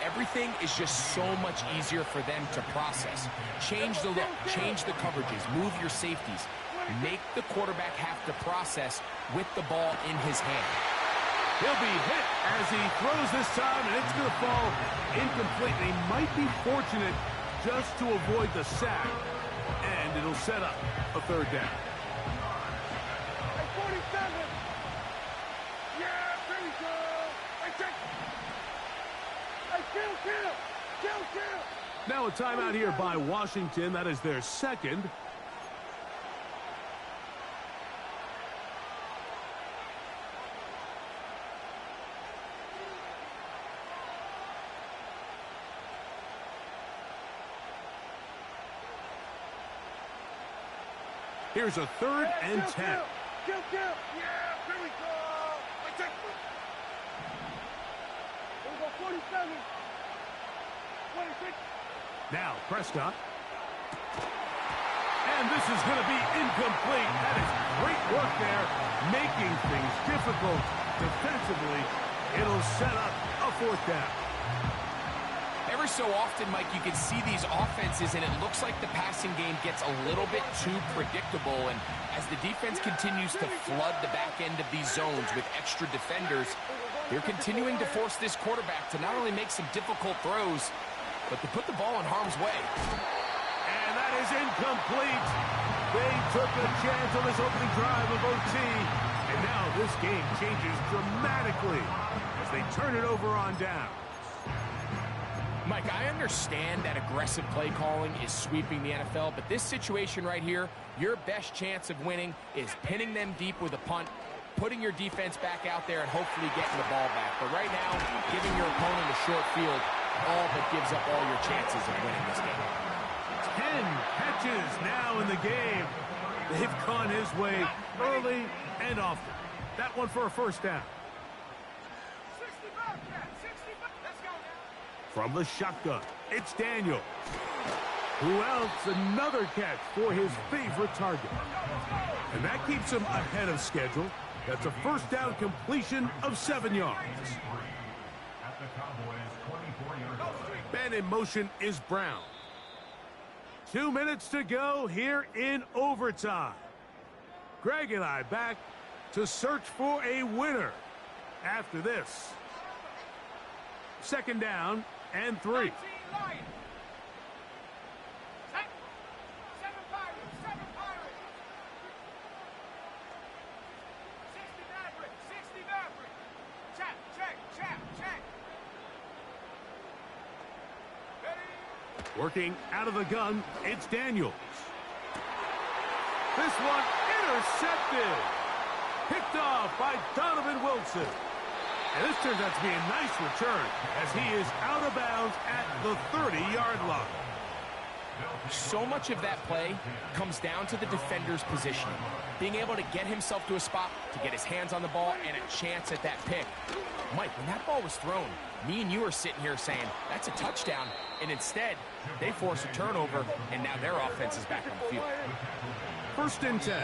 everything is just so much easier for them to process. Change the look, change the coverages, move your safeties. Make the quarterback have to process with the ball in his hand. He'll be hit as he throws this time, and it's going to fall incomplete. He might be fortunate just to avoid the sack, and it'll set up a third down. 47. Yeah, there we go. I check. Kill. Now a timeout here by Washington. That is their second. Here's a 3rd and 10. Kill. Yeah, here we go. Here we go, 47. 26. Now Prescott. And this is going to be incomplete. That is great work there, making things difficult defensively. It'll set up a 4th down. Every so often, Mike, you can see these offenses, and it looks like the passing game gets a little bit too predictable. And as the defense continues to flood the back end of these zones with extra defenders, they're continuing to force this quarterback to not only make some difficult throws, but to put the ball in harm's way. And that is incomplete. They took a chance on this opening drive of OT. And now this game changes dramatically as they turn it over on down. Mike, I understand that aggressive play calling is sweeping the NFL, but this situation right here, your best chance of winning is pinning them deep with a punt, putting your defense back out there, and hopefully getting the ball back. But right now, giving your opponent a short field all but gives up all your chances of winning this game. 10 catches now in the game. They've gone his way early and often. That one for a 1st down. 65, yeah, 65. Let's go now. From the shotgun, it's Daniel. Who else? Another catch for his favorite target. And that keeps him ahead of schedule. That's a 1st down completion of 7 yards. At the Cowboys' 24-yard line. Man in motion is Brown. 2 minutes to go here in overtime. Greg and I back to search for a winner after this. 2nd down and 3. 19 Lions. 7 Pirates. 60 Mavericks. 60 Mavericks. Check. Ready? Working out of the gun, it's Daniels. This one intercepted. Picked off by Donovan Wilson. And this turns out to be a nice return as he is out of bounds at the 30-yard line. So much of that play comes down to the defender's positioning. Being able to get himself to a spot, to get his hands on the ball, and a chance at that pick. Mike, when that ball was thrown, me and you are sitting here saying, that's a touchdown. And instead, they force a turnover, and now their offense is back on the field. 1st and 10.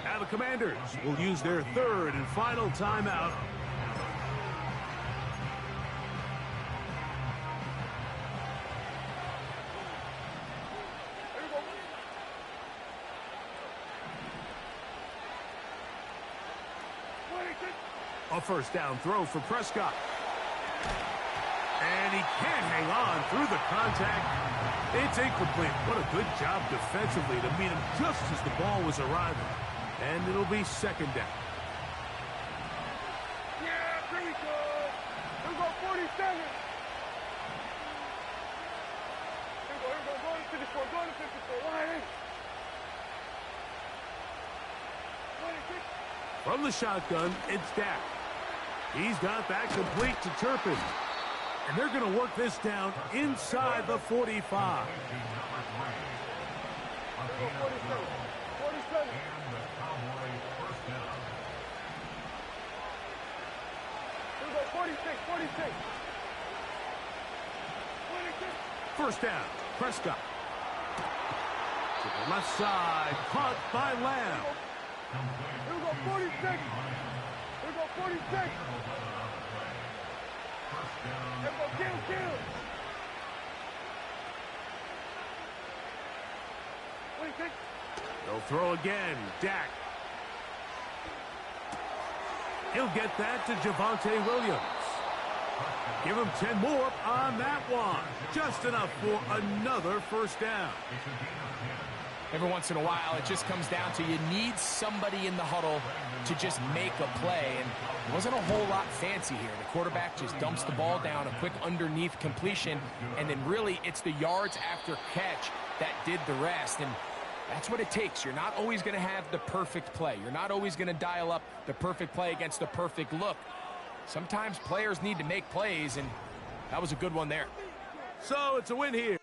Now the Commanders will use their 3rd and final timeout. A 1st down throw for Prescott. And he can't hang on through the contact. It's incomplete. What a good job defensively to meet him just as the ball was arriving. And it'll be 2nd down. Yeah, here we go. Here we go, 47. Here we go. Going to 54. Going to 54. Lions. 26. From the shotgun, it's Dak. He's got that complete to Turpin. And they're going to work this down inside the 45. 47. 47. And the Cowboys' 1st down. Here we go, 46. 46. 1st down, Prescott. To the left side, caught by Lamb. Here we go, 46. Here we go, 46. Here we go, kill. 26. They'll throw again, Dak. He'll get that to Javonte Williams. Give him 10 more on that one. Just enough for another 1st down. Every once in a while, it just comes down to you need somebody in the huddle to just make a play. And it wasn't a whole lot fancy here. The quarterback just dumps the ball down, a quick underneath completion, and then really it's the yards after catch that did the rest. And that's what it takes. You're not always going to have the perfect play. You're not always going to dial up the perfect play against the perfect look. Sometimes players need to make plays, and that was a good one there. So it's a win here.